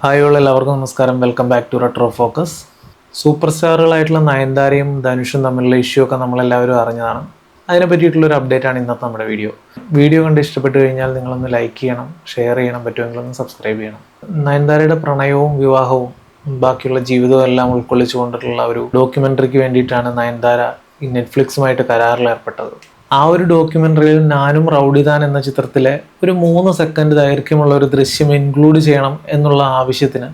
Hi all എല്ലാവർക്കും നമസ്കാരം. Welcome back to retro focus. Super സ്റ്റാറുകളായിട്ടുള്ള നയൻതാരയും ധനുഷും തമ്മിലുള്ള ഇഷ്യൂ ഒക്കെ നമ്മളെല്ലാവരും അറിഞ്ഞതാണ്. അതിനെ പറ്റിയിട്ടുള്ളൊരു അപ്ഡേറ്റാണ് ഇന്നത്തെ നമ്മുടെ വീഡിയോ കണ്ട് ഇഷ്ടപ്പെട്ട് കഴിഞ്ഞാൽ നിങ്ങളൊന്ന് ലൈക്ക് ചെയ്യണം, ഷെയർ ചെയ്യണം, പറ്റുമെങ്കിൽ ഒന്ന് സബ്സ്ക്രൈബ് ചെയ്യണം. നയൻതാരയുടെ പ്രണയവും വിവാഹവും ബാക്കിയുള്ള ജീവിതവും എല്ലാം ഉൾക്കൊള്ളിച്ചുകൊണ്ടിട്ടുള്ള ഒരു ഡോക്യുമെൻ്ററിക്ക് വേണ്ടിയിട്ടാണ് നയൻതാര ഈ നെറ്റ്ഫ്ലിക്സുമായിട്ട് കരാറിൽ ഏർപ്പെട്ടത്. ആ ഒരു ഡോക്യുമെൻ്ററിയിൽ ഞാനും റൗഡിദാൻ എന്ന ചിത്രത്തിലെ ഒരു 3 സെക്കൻഡ് ദൈർഘ്യമുള്ള ഒരു ദൃശ്യം ഇൻക്ലൂഡ് ചെയ്യണം എന്നുള്ള ആവശ്യത്തിന്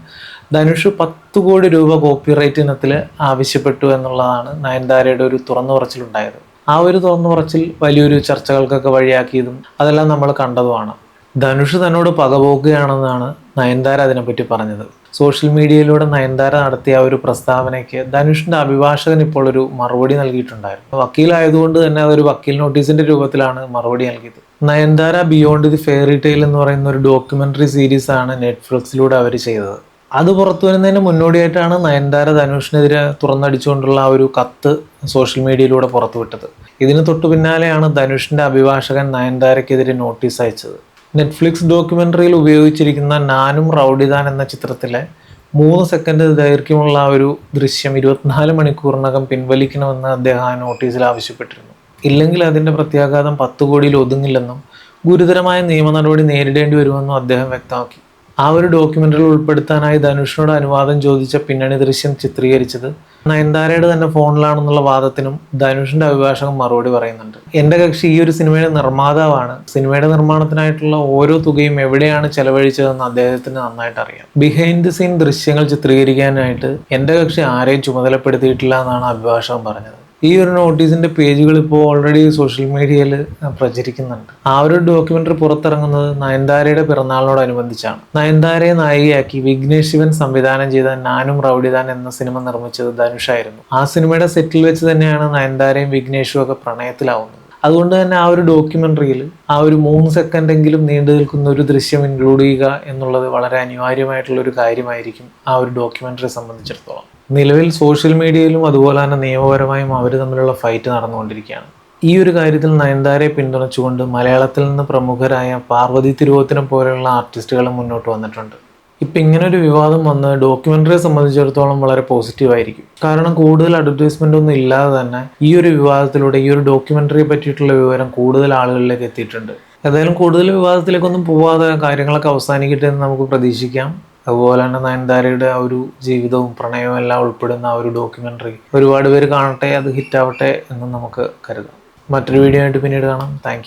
ധനുഷ് 10 കോടി രൂപ കോപ്പിറൈറ്റ് ഇനത്തിൽ ആവശ്യപ്പെട്ടു എന്നുള്ളതാണ് നയൻതാരയുടെ ഒരു തുറന്നു പറച്ചിലുണ്ടായത്. ആ ഒരു തുറന്നു പറച്ചിൽ വലിയൊരു ചർച്ചകൾക്കൊക്കെ വഴിയാക്കിയതും അതെല്ലാം നമ്മൾ കണ്ടതുമാണ്. ധനുഷ് തന്നോട് പകപോക്കുകയാണെന്നാണ് നയൻതാര അതിനെപ്പറ്റി പറഞ്ഞത്. സോഷ്യൽ മീഡിയയിലൂടെ നയൻതാര നടത്തിയ ഒരു പ്രസ്താവനയ്ക്ക് ധനുഷിന്റെ അഭിഭാഷകൻ ഇപ്പോൾ ഒരു മറുപടി നൽകിയിട്ടുണ്ടായിരുന്നു. വക്കീലായതുകൊണ്ട് തന്നെ അതൊരു വക്കീൽ നോട്ടീസിന്റെ രൂപത്തിലാണ് മറുപടി നൽകിയത്. Nayanthara beyond the fairy tale എന്ന് പറയുന്ന ഒരു ഡോക്യുമെന്ററി സീരീസ് ആണ് നെറ്റ്ഫ്ലിക്സിലൂടെ അവർ ചെയ്തത്. അത് പുറത്തു വരുന്നതിന് മുന്നോടിയായിട്ടാണ് നയൻതാര ധനുഷിനെതിരെ തുറന്നടിച്ചുകൊണ്ടുള്ള ആ ഒരു കത്ത് സോഷ്യൽ മീഡിയയിലൂടെ പുറത്തുവിട്ടത്. ഇതിന് തൊട്ടു പിന്നാലെയാണ് ധനുഷിന്റെ അഭിഭാഷകൻ നയൻതാരയ്ക്കെതിരെ നോട്ടീസ് അയച്ചത്. നെറ്റ്ഫ്ലിക്സ് ഡോക്യുമെൻ്ററിയിൽ ഉപയോഗിച്ചിരിക്കുന്ന ഞാനും റൗഡിദാൻ എന്ന ചിത്രത്തിലെ 3 സെക്കൻഡ് ദൈർഘ്യമുള്ള ആ ഒരു ദൃശ്യം 24 മണിക്കൂറിനകം പിൻവലിക്കണമെന്ന് അദ്ദേഹം ആ നോട്ടീസിൽ ആവശ്യപ്പെട്ടിരുന്നു. ഇല്ലെങ്കിൽ അതിൻ്റെ പ്രത്യാഘാതം 10 കോടിയിൽ ഒതുങ്ങില്ലെന്നും ഗുരുതരമായ നിയമ നടപടി നേരിടേണ്ടി വരുമെന്നും അദ്ദേഹം വ്യക്തമാക്കി. ആ ഒരു ഡോക്യുമെൻ്ററിൽ ഉൾപ്പെടുത്താനായി ധനുഷിനോട് അനുവാദം ചോദിച്ച പിന്നണി ദൃശ്യം ചിത്രീകരിച്ചത് നയൻതാരയുടെ തന്നെ ഫോണിലാണെന്നുള്ള വാദത്തിനും ധനുഷിന്റെ അഭിഭാഷകൻ മറുപടി പറയുന്നുണ്ട്. എൻ്റെ കക്ഷി ഈ ഒരു സിനിമയുടെ നിർമ്മാതാവാണ്. സിനിമയുടെ നിർമ്മാണത്തിനായിട്ടുള്ള ഓരോ തുകയും എവിടെയാണ് ചെലവഴിച്ചതെന്ന് അദ്ദേഹത്തിന് നന്നായിട്ട് അറിയാം. ബിഹൈൻഡ് ദി സീൻ ദൃശ്യങ്ങൾ ചിത്രീകരിക്കാനായിട്ട് എൻ്റെ കക്ഷി ആരെയും ചുമതലപ്പെടുത്തിയിട്ടില്ല എന്നാണ് അഭിഭാഷകൻ പറഞ്ഞത്. ഈ ഒരു നോട്ടീസിന്റെ പേജുകൾ ഇപ്പോൾ ഓൾറെഡി സോഷ്യൽ മീഡിയയിൽ പ്രചരിക്കുന്നുണ്ട്. ആ ഒരു ഡോക്യുമെന്ററി പുറത്തിറങ്ങുന്നത് നയൻതാരയുടെ പിറന്നാളിനോടനുബന്ധിച്ചാണ്. നയൻതാരയെ നായികയാക്കി വിഘ്നേഷ് ശിവൻ സംവിധാനം ചെയ്ത ഞാനും റൗഡിദാൻ എന്ന സിനിമ നിർമ്മിച്ചത് ധനുഷായിരുന്നു. ആ സിനിമയുടെ സെറ്റിൽ വെച്ച് തന്നെയാണ് നയൻതാരയും വിഘ്നേഷും ഒക്കെ പ്രണയത്തിലാവുന്നത്. അതുകൊണ്ട് തന്നെ ആ ഒരു ഡോക്യുമെന്ററിയിൽ ആ ഒരു 3 സെക്കൻഡെങ്കിലും നീണ്ടു നിൽക്കുന്ന ഒരു ദൃശ്യം ഇൻക്ലൂഡ് ചെയ്യുക എന്നുള്ളത് വളരെ അനിവാര്യമായിട്ടുള്ള ഒരു കാര്യമായിരിക്കും ആ ഒരു ഡോക്യുമെന്ററി സംബന്ധിച്ചിടത്തോളം. നിലവിൽ സോഷ്യൽ മീഡിയയിലും അതുപോലെ തന്നെ നിയമപരമായും അവർ തമ്മിലുള്ള ഫൈറ്റ് നടന്നുകൊണ്ടിരിക്കുകയാണ്. ഈ ഒരു കാര്യത്തിൽ നയൻതാരയെ പിന്തുണച്ചുകൊണ്ട് മലയാളത്തിൽ നിന്ന് പ്രമുഖരായ പാർവതി തിരുവോത്തിനെ പോലെയുള്ള ആർട്ടിസ്റ്റുകൾ മുന്നോട്ട് വന്നിട്ടുണ്ട്. ഇപ്പം ഇങ്ങനൊരു വിവാദം വന്ന് ഡോക്യുമെൻ്ററിയെ സംബന്ധിച്ചിടത്തോളം വളരെ പോസിറ്റീവായിരിക്കും. കാരണം കൂടുതൽ അഡ്വർടൈസ്മെൻ്റ് ഒന്നും ഇല്ലാതെ തന്നെ ഈ ഒരു വിവാദത്തിലൂടെ ഈ ഒരു ഡോക്യുമെൻ്ററിയെ പറ്റിയിട്ടുള്ള വിവരം കൂടുതൽ ആളുകളിലേക്ക് എത്തിയിട്ടുണ്ട്. ഏതായാലും കൂടുതൽ വിവാദത്തിലേക്കൊന്നും പോവാതെ കാര്യങ്ങളൊക്കെ അവസാനിക്കട്ടെ എന്ന് നമുക്ക് പ്രതീക്ഷിക്കാം. അതുപോലെ തന്നെ നയൻതാരയുടെ ആ ഒരു ജീവിതവും പ്രണയവും എല്ലാം ഉൾപ്പെടുന്ന ആ ഒരു ഡോക്യുമെൻ്ററി ഒരുപാട് പേര് കാണട്ടെ, അത് ഹിറ്റാവട്ടെ എന്ന് നമുക്ക് കരുതാം. മറ്റൊരു വീഡിയോ ആയിട്ട് പിന്നീട് കാണാം. താങ്ക്